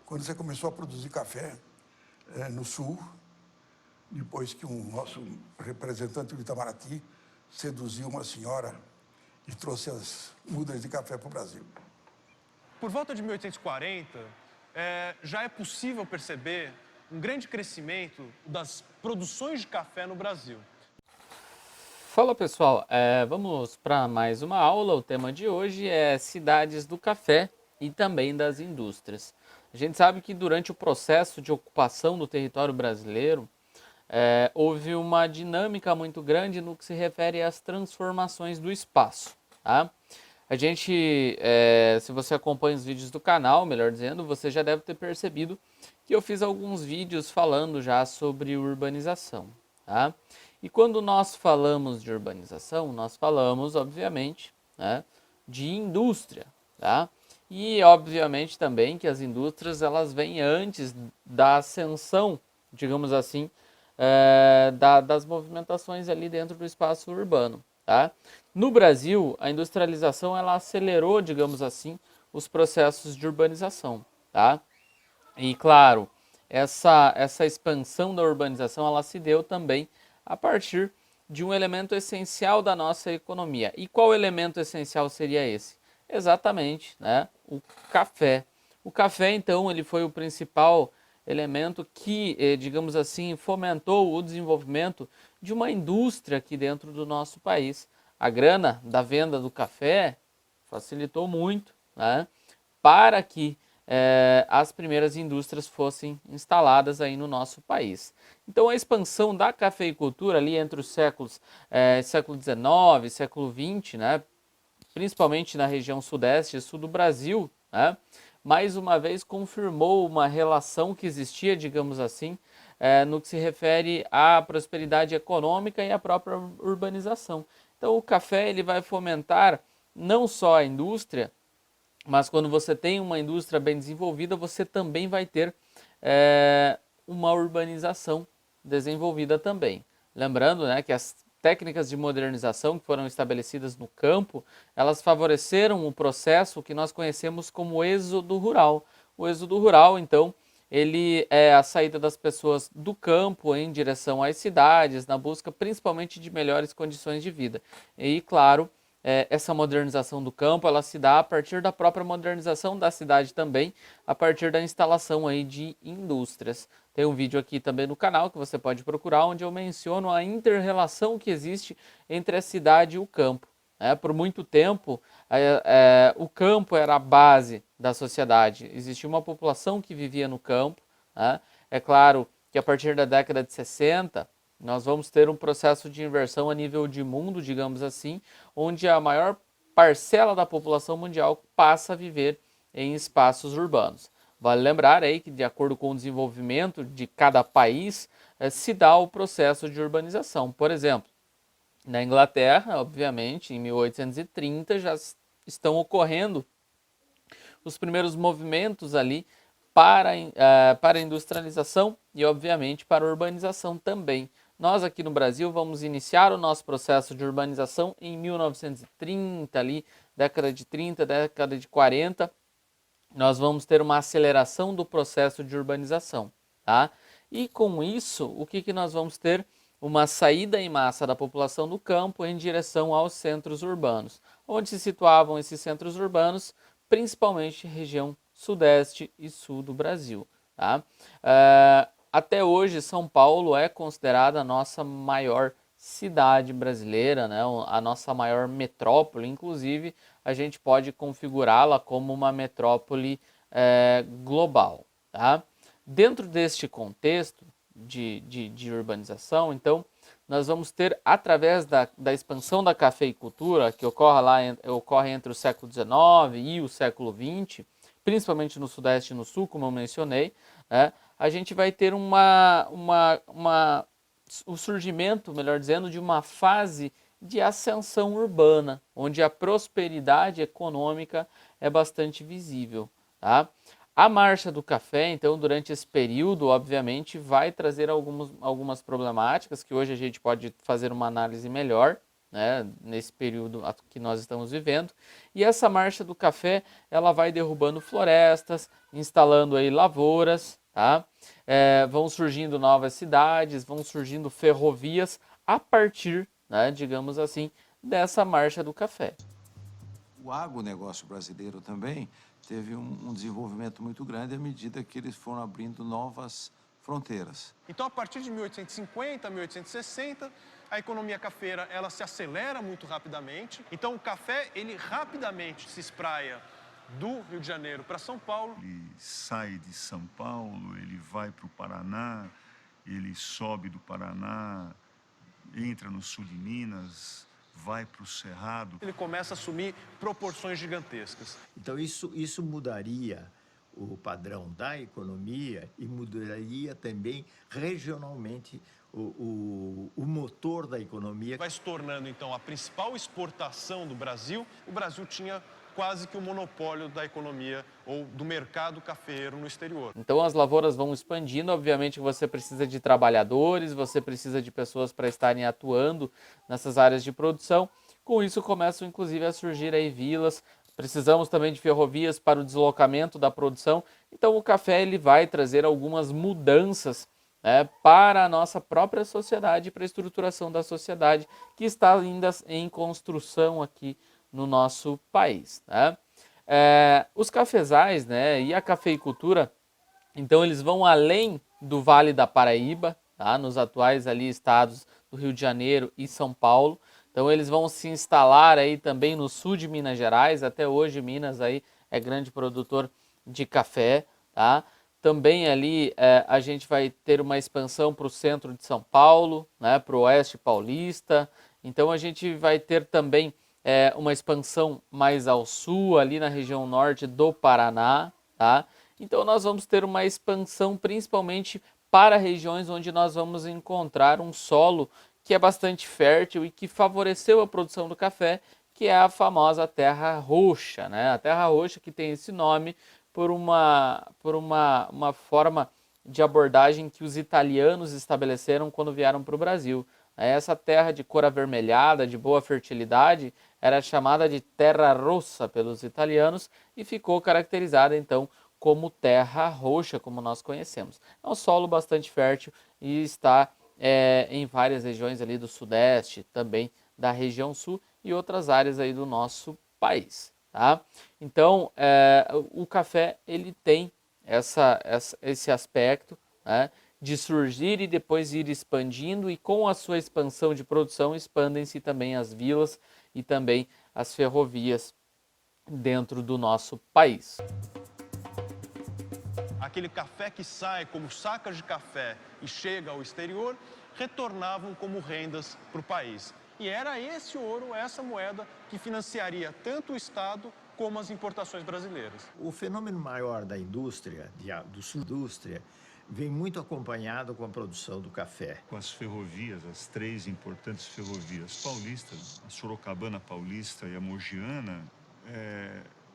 quando você começou a produzir café no Sul, depois que um nosso representante do Itamaraty seduziu uma senhora e trouxe as mudas de café para o Brasil. Por volta de 1840, já é possível perceber um grande crescimento das produções de café no Brasil. Fala pessoal, vamos para mais uma aula. O tema de hoje é cidades do café e também das indústrias. A gente sabe que durante o processo de ocupação do território brasileiro, houve uma dinâmica muito grande no que se refere às transformações do espaço. Tá? A gente, se você acompanha os vídeos do canal, melhor dizendo, você já deve ter percebido que eu fiz alguns vídeos falando já sobre urbanização. Tá? E quando nós falamos de urbanização, nós falamos, obviamente, né, de indústria. Tá? E, obviamente, também que as indústrias elas vêm antes da ascensão, digamos assim, das movimentações ali dentro do espaço urbano. Tá? No Brasil, a industrialização ela acelerou, digamos assim, os processos de urbanização. Tá? E, claro, essa expansão da urbanização ela se deu também a partir de um elemento essencial da nossa economia. E qual elemento essencial seria esse? Exatamente, né? O café. O café, então, ele foi o principal elemento que, digamos assim, fomentou o desenvolvimento de uma indústria aqui dentro do nosso país. A grana da venda do café facilitou muito, né, para que as primeiras indústrias fossem instaladas aí no nosso país. Então a expansão da cafeicultura ali entre os século XIX, século XX, né, principalmente na região sudeste e sul do Brasil, né, mais uma vez confirmou uma relação que existia, digamos assim, no que se refere à prosperidade econômica e à própria urbanização. Então o café ele vai fomentar não só a indústria, mas quando você tem uma indústria bem desenvolvida, você também vai ter uma urbanização desenvolvida também. Lembrando, né, que as técnicas de modernização que foram estabelecidas no campo, elas favoreceram o processo que nós conhecemos como êxodo rural. O êxodo rural, então, ele é a saída das pessoas do campo em direção às cidades, na busca principalmente de melhores condições de vida. E, claro, essa modernização do campo, ela se dá a partir da própria modernização da cidade também, a partir da instalação aí de indústrias. Tem um vídeo aqui também no canal que você pode procurar, onde eu menciono a inter-relação que existe entre a cidade e o campo. Por muito tempo, o campo era a base da sociedade. Existia uma população que vivia no campo. Né? É claro que a partir da década de 60, nós vamos ter um processo de inversão a nível de mundo, digamos assim, onde a maior parcela da população mundial passa a viver em espaços urbanos. Vale lembrar aí que, de acordo com o desenvolvimento de cada país, se dá o processo de urbanização. Por exemplo, na Inglaterra, obviamente, em 1830 já estão ocorrendo os primeiros movimentos ali para a industrialização e, obviamente, para a urbanização também. Nós aqui no Brasil vamos iniciar o nosso processo de urbanização em 1930, ali, década de 30, década de 40, nós vamos ter uma aceleração do processo de urbanização. Tá? E com isso, o que nós vamos ter? Uma saída em massa da população do campo em direção aos centros urbanos. Onde se situavam esses centros urbanos? Principalmente região sudeste e sul do Brasil. Tá? Até hoje, São Paulo é considerada a nossa maior cidade brasileira, né? A nossa maior metrópole. Inclusive, a gente pode configurá-la como uma metrópole global. Tá? Dentro deste contexto de urbanização, então, nós vamos ter, através da expansão da cafeicultura, que ocorre entre o século XIX e o século XX, principalmente no Sudeste e no Sul, como eu mencionei, né, a gente vai ter o surgimento, melhor dizendo, de uma fase de ascensão urbana, onde a prosperidade econômica é bastante visível. Tá? A marcha do café, então, durante esse período, obviamente, vai trazer algumas problemáticas que hoje a gente pode fazer uma análise melhor, né, nesse período que nós estamos vivendo. E essa marcha do café, ela vai derrubando florestas, instalando aí lavouras, tá? Vão surgindo novas cidades, vão surgindo ferrovias a partir, né, digamos assim, dessa marcha do café. O agronegócio brasileiro também teve um desenvolvimento muito grande à medida que eles foram abrindo novas fronteiras. Então, a partir de 1850, 1860, a economia cafeira ela se acelera muito rapidamente. Então, o café ele rapidamente se espraia do Rio de Janeiro para São Paulo. Ele sai de São Paulo, ele vai para o Paraná, ele sobe do Paraná, entra no sul de Minas, vai para o Cerrado. Ele começa a assumir proporções gigantescas. Então, isso mudaria o padrão da economia e mudaria também regionalmente o motor da economia. Vai se tornando, então, a principal exportação do Brasil. O Brasil tinha quase que o monopólio da economia ou do mercado cafeeiro no exterior. Então as lavouras vão expandindo, obviamente você precisa de trabalhadores, você precisa de pessoas para estarem atuando nessas áreas de produção. Com isso começam inclusive a surgir aí vilas, precisamos também de ferrovias para o deslocamento da produção. Então o café ele vai trazer algumas mudanças, né, para a nossa própria sociedade, para a estruturação da sociedade que está ainda em construção aqui no nosso país, né? Os cafezais, né, e a cafeicultura, então eles vão além do Vale da Paraíba, tá? Nos atuais ali estados do Rio de Janeiro e São Paulo. Então eles vão se instalar aí também no sul de Minas Gerais. Até hoje Minas aí é grande produtor de café, tá? Também ali a gente vai ter uma expansão para o centro de São Paulo, né, para o oeste paulista. Então a gente vai ter também uma expansão mais ao sul, ali na região norte do Paraná, tá? Então nós vamos ter uma expansão principalmente para regiões onde nós vamos encontrar um solo que é bastante fértil e que favoreceu a produção do café, que é a famosa terra roxa, né? A terra roxa que tem esse nome por uma forma de abordagem que os italianos estabeleceram quando vieram para o Brasil. Essa terra de cor avermelhada, de boa fertilidade, era chamada de terra rossa pelos italianos e ficou caracterizada então como terra roxa, como nós conhecemos. É um solo bastante fértil e está em várias regiões ali do sudeste, também da região sul e outras áreas aí do nosso país, tá? Então, o café ele tem esse aspecto, né, de surgir e depois ir expandindo, e com a sua expansão de produção expandem-se também as vilas e também as ferrovias dentro do nosso país. Aquele café que sai como sacas de café e chega ao exterior, retornavam como rendas para o país. E era esse ouro, essa moeda, que financiaria tanto o Estado como as importações brasileiras. O fenômeno maior da indústria, do sul-indústria, vem muito acompanhado com a produção do café. Com as ferrovias, as três importantes ferrovias paulistas, a Sorocabana Paulista e a Mogiana,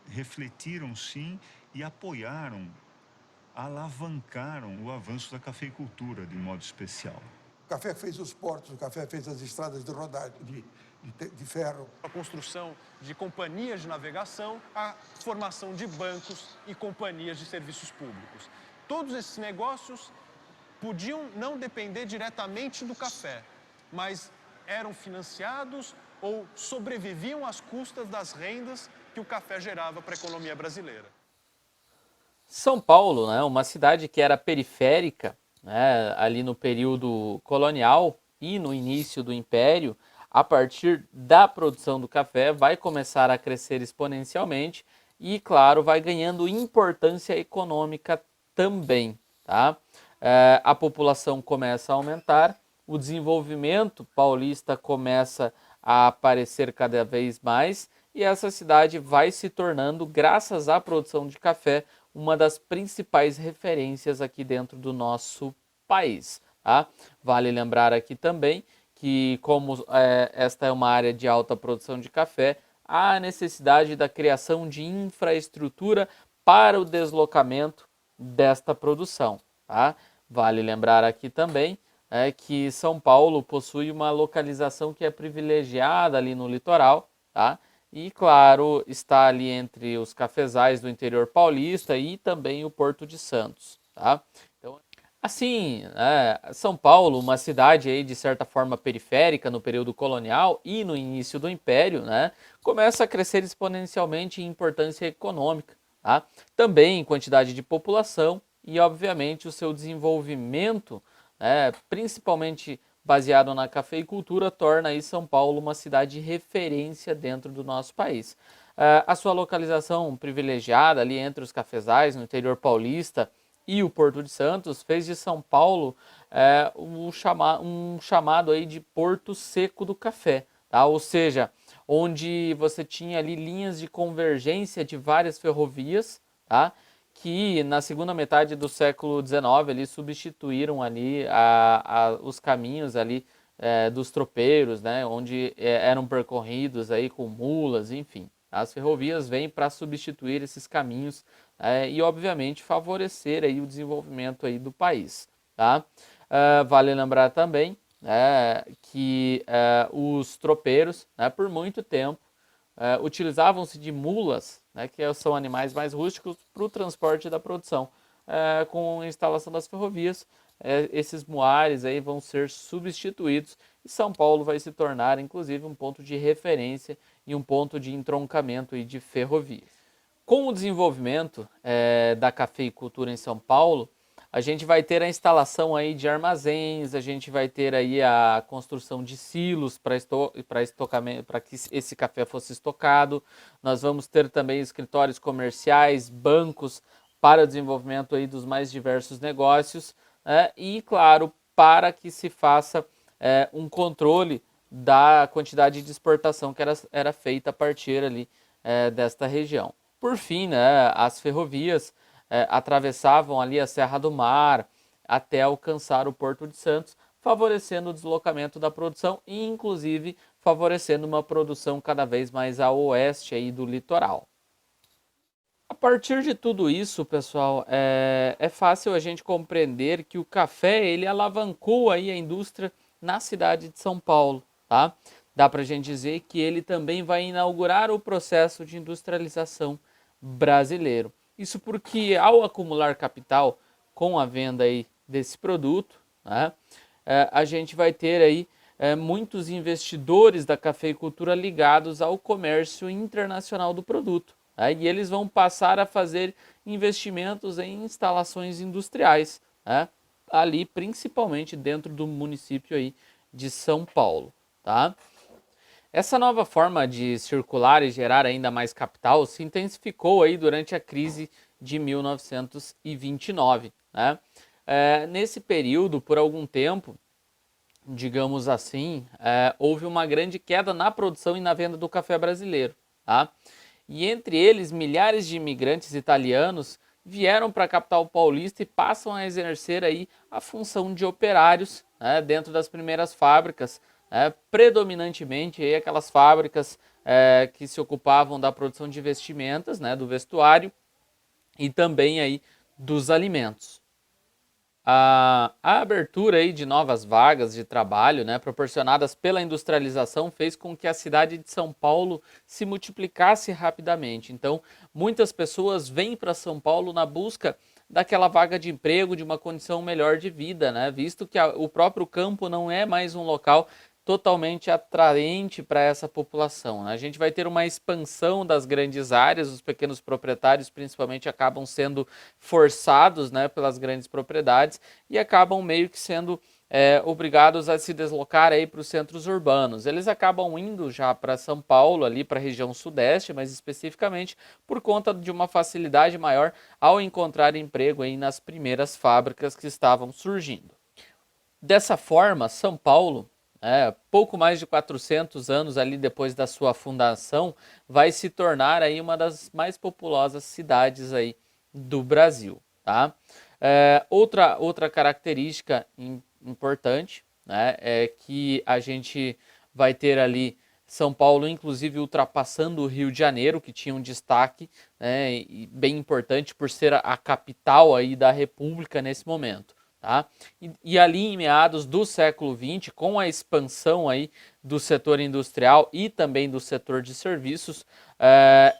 refletiram sim e apoiaram, alavancaram o avanço da cafeicultura de modo especial. O café fez os portos, o café fez as estradas de rodagem, de ferro. A construção de companhias de navegação, a formação de bancos e companhias de serviços públicos. Todos esses negócios podiam não depender diretamente do café, mas eram financiados ou sobreviviam às custas das rendas que o café gerava para a economia brasileira. São Paulo, né, uma cidade que era periférica, né, ali no período colonial e no início do Império, a partir da produção do café, vai começar a crescer exponencialmente e, claro, vai ganhando importância econômica também, tá? A população começa a aumentar, o desenvolvimento paulista começa a aparecer cada vez mais e essa cidade vai se tornando, graças à produção de café, uma das principais referências aqui dentro do nosso país, tá? Vale lembrar aqui também que, como esta é uma área de alta produção de café, há a necessidade da criação de infraestrutura para o deslocamento desta produção, tá? Vale lembrar aqui também é que São Paulo possui uma localização que é privilegiada ali no litoral, tá? E, claro, está ali entre os cafezais do interior paulista e também o Porto de Santos, tá? Então, assim, São Paulo, uma cidade aí de certa forma periférica no período colonial e no início do Império, né, começa a crescer exponencialmente em importância econômica, tá? Também em quantidade de população e, obviamente, o seu desenvolvimento, principalmente baseado na cafeicultura, torna aí São Paulo uma cidade de referência dentro do nosso país. A sua localização privilegiada ali entre os cafezais no interior paulista e o Porto de Santos fez de São Paulo um chamado aí de Porto Seco do Café, tá? Ou seja, onde você tinha ali linhas de convergência de várias ferrovias, tá? Que na segunda metade do século XIX eles substituíram ali os caminhos ali dos tropeiros, né? Onde eram percorridos aí com mulas, enfim. As ferrovias vêm para substituir esses caminhos e, obviamente, favorecer aí o desenvolvimento aí do país, tá? Vale lembrar também que os tropeiros, por muito tempo, utilizavam-se de mulas, que são animais mais rústicos, para o transporte da produção. Com a instalação das ferrovias, esses muares aí vão ser substituídos e São Paulo vai se tornar, inclusive, um ponto de referência e um ponto de entroncamento aí de ferrovias. Com o desenvolvimento da cafeicultura em São Paulo, a gente vai ter a instalação aí de armazéns, a gente vai ter aí a construção de silos para que esse café fosse estocado. Nós vamos ter também escritórios comerciais, bancos para o desenvolvimento aí dos mais diversos negócios e, claro, para que se faça um controle da quantidade de exportação que era feita a partir ali desta região. Por fim, as ferrovias atravessavam ali a Serra do Mar até alcançar o Porto de Santos, favorecendo o deslocamento da produção e, inclusive, favorecendo uma produção cada vez mais a oeste aí do litoral. A partir de tudo isso, pessoal, é fácil a gente compreender que o café ele alavancou aí a indústria na cidade de São Paulo, tá? Dá para a gente dizer que ele também vai inaugurar o processo de industrialização brasileiro. Isso porque, ao acumular capital com a venda aí desse produto, a gente vai ter aí muitos investidores da cafeicultura ligados ao comércio internacional do produto. E eles vão passar a fazer investimentos em instalações industriais, ali principalmente dentro do município aí de São Paulo, tá? Essa nova forma de circular e gerar ainda mais capital se intensificou aí durante a crise de 1929, nesse período, por algum tempo, digamos assim, houve uma grande queda na produção e na venda do café brasileiro, tá? E entre eles, milhares de imigrantes italianos vieram para a capital paulista e passam a exercer aí a função de operários dentro das primeiras fábricas, predominantemente aí aquelas fábricas que se ocupavam da produção de vestimentas, do vestuário e também aí dos alimentos. A abertura aí de novas vagas de trabalho, proporcionadas pela industrialização, fez com que a cidade de São Paulo se multiplicasse rapidamente. Então, muitas pessoas vêm para São Paulo na busca daquela vaga de emprego, de uma condição melhor de vida, visto que o próprio campo não é mais um local totalmente atraente para essa população. A gente vai ter uma expansão das grandes áreas, os pequenos proprietários principalmente acabam sendo forçados pelas grandes propriedades e acabam meio que sendo obrigados a se deslocar aí para os centros urbanos. Eles acabam indo já para São Paulo, ali para a região sudeste, mas especificamente por conta de uma facilidade maior ao encontrar emprego aí nas primeiras fábricas que estavam surgindo. Dessa forma, São Paulo, pouco mais de 400 anos ali depois da sua fundação, vai se tornar aí uma das mais populosas cidades aí do Brasil, tá? Outra característica importante, é que a gente vai ter ali São Paulo, inclusive, ultrapassando o Rio de Janeiro, que tinha um destaque e bem importante por ser a capital aí da República nesse momento, Tá? E ali em meados do século XX, com a expansão aí do setor industrial e também do setor de serviços,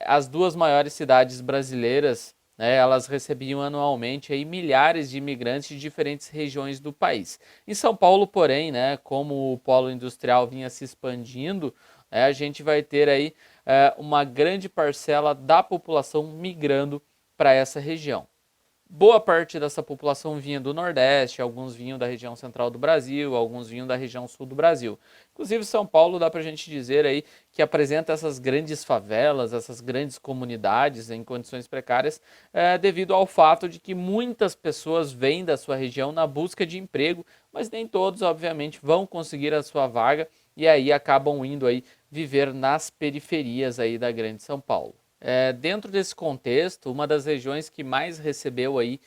as duas maiores cidades brasileiras, né, elas recebiam anualmente aí milhares de imigrantes de diferentes regiões do país. Em São Paulo, porém, né, como o polo industrial vinha se expandindo, a gente vai ter aí uma grande parcela da população migrando para essa região. Boa parte dessa população vinha do Nordeste, alguns vinham da região central do Brasil, alguns vinham da região sul do Brasil. Inclusive, São Paulo dá para a gente dizer aí que apresenta essas grandes favelas, essas grandes comunidades em condições precárias, devido ao fato de que muitas pessoas vêm da sua região na busca de emprego, mas nem todos, obviamente, vão conseguir a sua vaga e aí acabam indo aí viver nas periferias aí da grande São Paulo. Dentro desse contexto, uma das regiões que mais recebeu aí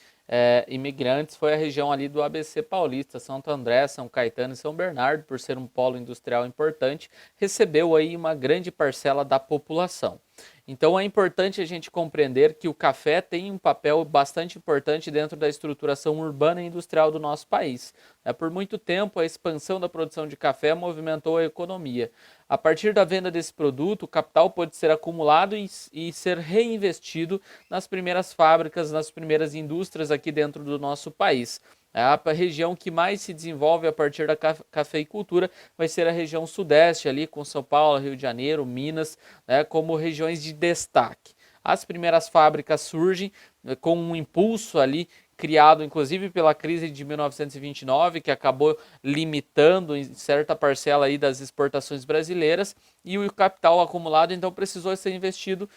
imigrantes foi a região ali do ABC Paulista, Santo André, São Caetano e São Bernardo, por ser um polo industrial importante, recebeu aí uma grande parcela da população. Então é importante a gente compreender que o café tem um papel bastante importante dentro da estruturação urbana e industrial do nosso país. Por muito tempo, a expansão da produção de café movimentou a economia. A partir da venda desse produto, o capital pode ser acumulado e ser reinvestido nas primeiras fábricas, nas primeiras indústrias aqui dentro do nosso país. A região que mais se desenvolve a partir da cafeicultura vai ser a região sudeste, ali com São Paulo, Rio de Janeiro, Minas, como regiões de destaque. As primeiras fábricas surgem com um impulso ali criado inclusive pela crise de 1929, que acabou limitando em certa parcela aí das exportações brasileiras, e o capital acumulado então precisou ser investido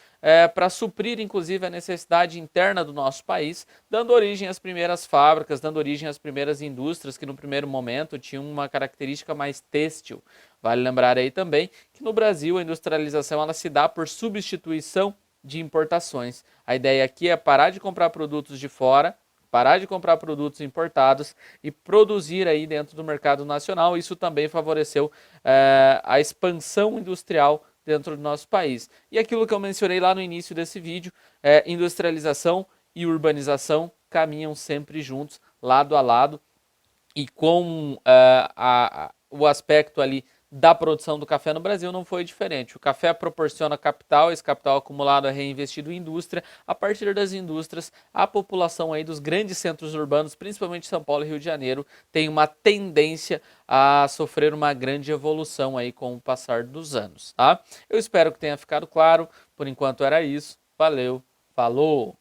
para suprir inclusive a necessidade interna do nosso país, dando origem às primeiras fábricas, dando origem às primeiras indústrias que no primeiro momento tinham uma característica mais têxtil. Vale lembrar aí também que no Brasil a industrialização ela se dá por substituição de importações. A ideia aqui é parar de comprar produtos de fora, parar de comprar produtos importados e produzir aí dentro do mercado nacional. Isso também favoreceu a expansão industrial dentro do nosso país. E aquilo que eu mencionei lá no início desse vídeo, industrialização e urbanização caminham sempre juntos, lado a lado, e com o aspecto ali da produção do café no Brasil não foi diferente. O café proporciona capital, esse capital acumulado é reinvestido em indústria. A partir das indústrias, a população aí dos grandes centros urbanos, principalmente São Paulo e Rio de Janeiro, tem uma tendência a sofrer uma grande evolução aí com o passar dos anos, tá? Eu espero que tenha ficado claro. Por enquanto era isso. Valeu, falou!